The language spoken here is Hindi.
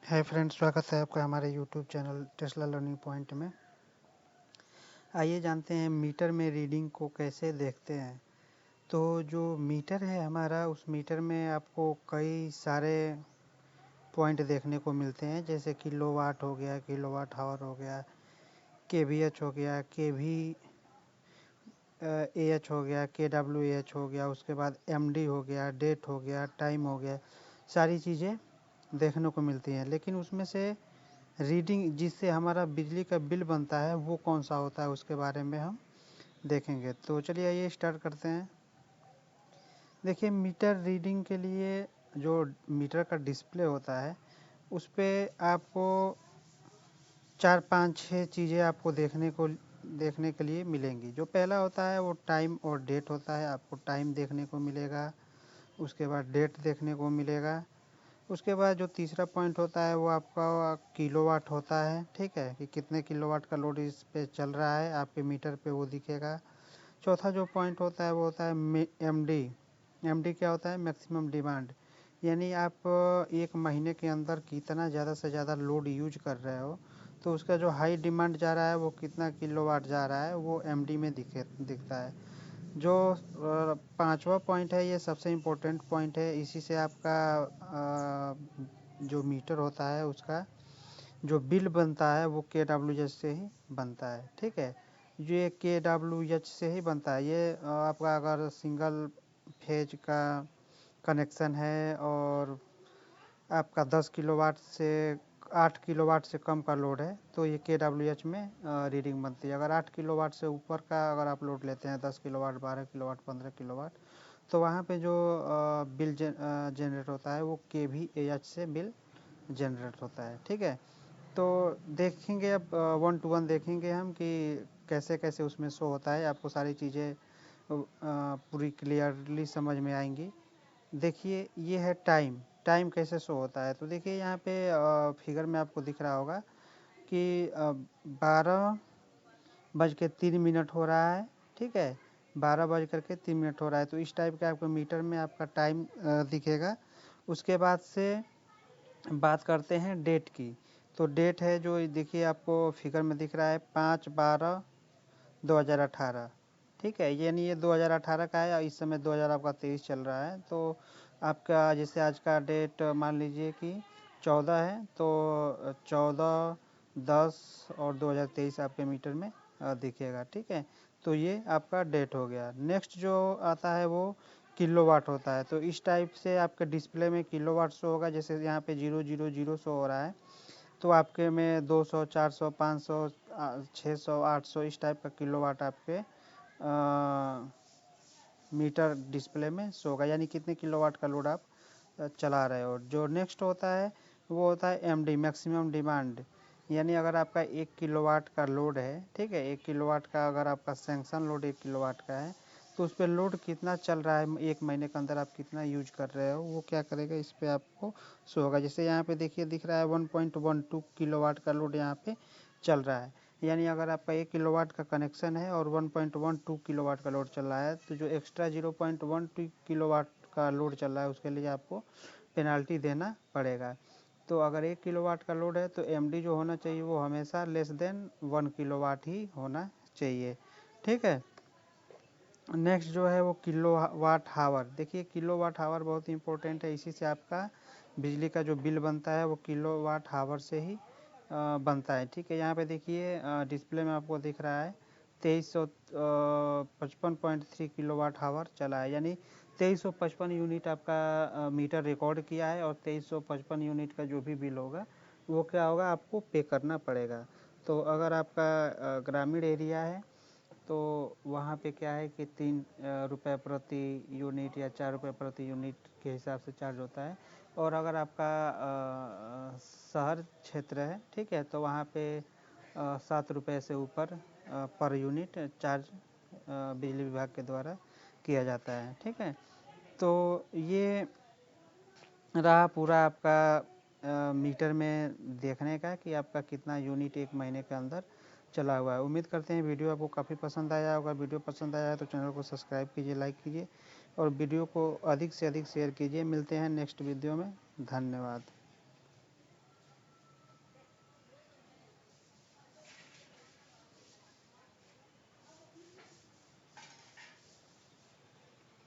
हाय फ्रेंड्स, स्वागत है आपका हमारे YouTube channel Tesla learning point में। आइए जानते हैं मीटर में रीडिंग को कैसे देखते हैं। तो जो मीटर है हमारा, उस मीटर में आपको कई सारे पॉइंट देखने को मिलते हैं, जैसे किलोवाट हो गया, किलोवाट आवर हो गया, केवीएच हो गया, केवी एच हो गया, केडब्ल्यूएच हो गया, उसके बाद एमडी हो गया, डेट हो गया, टाइम हो गया। सारी चीज़ें देखने को मिलती हैं, लेकिन उसमें से रीडिंग जिससे हमारा बिजली का बिल बनता है वो कौन सा होता है, उसके बारे में हम देखेंगे। तो चलिए आइए स्टार्ट करते हैं। देखिए, मीटर रीडिंग के लिए जो मीटर का डिस्प्ले होता है उस पर आपको 4 5 6 चीज़ें आपको देखने के लिए मिलेंगी। जो पहला होता है वो टाइम और डेट होता है। आपको टाइम देखने को मिलेगा, उसके बाद डेट देखने को मिलेगा। उसके बाद जो तीसरा पॉइंट होता है वो आपका किलोवाट होता है, ठीक है, कि कितने किलोवाट का लोड इस पे चल रहा है आपके मीटर पे वो दिखेगा। चौथा जो पॉइंट होता है वो होता है एमडी। एमडी क्या होता है? मैक्सिमम डिमांड, यानी आप एक महीने के अंदर कितना ज़्यादा से ज़्यादा लोड यूज कर रहे हो, तो उसका जो हाई डिमांड जा रहा है वो कितना किलोवाट जा रहा है वो एमडी में दिखता है। जो पांचवा पॉइंट है ये सबसे इम्पोर्टेंट पॉइंट है। इसी से आपका जो मीटर होता है उसका जो बिल बनता है वो KWH से ही बनता है, ठीक है। ये KWH से ही बनता है। ये आपका अगर सिंगल फेज का कनेक्शन है और आपका 10 किलोवाट से 8 किलोवाट से कम का लोड है तो ये KWH में रीडिंग बनती है। अगर 8 किलोवाट से ऊपर का अगर आप लोड लेते हैं, 10 किलोवाट, 12 किलोवाट, 15 किलोवाट, तो वहाँ पे जो बिल जनरेट होता है वो KVAH से बिल जनरेट होता है, ठीक है। तो देखेंगे अब 1 to 1 देखेंगे हम कि कैसे कैसे उसमें शो होता है। आपको सारी चीज़ें पूरी क्लियरली समझ में आएंगी। देखिए, ये है टाइम। टाइम कैसे शो होता है, तो देखिए यहाँ पे फिगर में आपको दिख रहा होगा कि 12:03 हो रहा है, ठीक है। 12:03 हो रहा है, तो इस टाइप के आपको मीटर में आपका टाइम दिखेगा। उसके बाद से बात करते हैं डेट की। तो डेट है जो देखिए आपको फिगर में दिख रहा है 5/12/2018, ठीक है। यानी ये 2018 का है, इस समय 2023 चल रहा है। तो आपका जैसे आज का डेट मान लीजिए कि 14 है, तो 14/10/2023 आपके मीटर में दिखेगा, ठीक है। तो ये आपका डेट हो गया। नेक्स्ट जो आता है वो किलोवाट होता है। तो इस टाइप से आपके डिस्प्ले में किलोवाट शो होगा। जैसे यहाँ पे 000 शो हो रहा है, तो आपके में 200, 400, 500, 600, 800 इस टाइप का किलोवाट आपके मीटर डिस्प्ले में शो होगा, यानी कितने किलोवाट का लोड आप चला रहे हो। जो नेक्स्ट होता है वो होता है एमडी, मैक्सिमम डिमांड। यानी अगर आपका 1 किलोवाट का लोड है, ठीक है, 1 किलोवाट का अगर आपका सैंक्शन लोड 1 किलोवाट का है, तो उस पर लोड कितना चल रहा है, एक महीने के अंदर आप कितना यूज कर रहे हो, वो क्या करेगा, इस पर आपको शो होगा। जैसे यहाँ पे देखिए दिख रहा है 1.12 किलोवाट का लोड यहाँ पे चल रहा है। यानी अगर आपका 1 किलोवाट का कनेक्शन है और 1.12 किलोवाट का लोड चल रहा है, तो जो एक्स्ट्रा 0.12 किलोवाट का लोड चल रहा है उसके लिए आपको पेनाल्टी देना पड़ेगा। तो अगर 1 किलोवाट का लोड है तो एमडी जो होना चाहिए वो हमेशा लेस देन 1 किलोवाट ही होना चाहिए, ठीक है। नेक्स्ट जो है वो किलोवाट हावर। देखिए, किलोवाट हावर बहुत इंपॉर्टेंट है। इसी से आपका बिजली का जो बिल बनता है वो किलोवाट हावर से ही बनता है, ठीक है। यहाँ पे देखिए डिस्प्ले में आपको दिख रहा है 2355.3 किलोवाट हावर चला है, यानी 2355 यूनिट आपका मीटर रिकॉर्ड किया है। और 2355 यूनिट का जो भी बिल होगा वो क्या होगा, आपको पे करना पड़ेगा। तो अगर आपका ग्रामीण एरिया है तो वहाँ पे क्या है कि 3 रुपये प्रति यूनिट या 4 रुपये प्रति यूनिट के हिसाब से चार्ज होता है। और अगर आपका शहर क्षेत्र है, ठीक है, तो वहाँ पे 7 रुपये से ऊपर पर यूनिट चार्ज बिजली विभाग के द्वारा किया जाता है, ठीक है। तो ये रहा पूरा आपका मीटर में देखने का कि आपका कितना यूनिट एक महीने के अंदर चला हुआ है। उम्मीद करते हैं वीडियो आपको काफ़ी पसंद आया होगा। वीडियो पसंद आया है तो चैनल को सब्सक्राइब कीजिए, लाइक कीजिए और वीडियो को अधिक से अधिक शेयर कीजिए। मिलते हैं नेक्स्ट वीडियो में। धन्यवाद।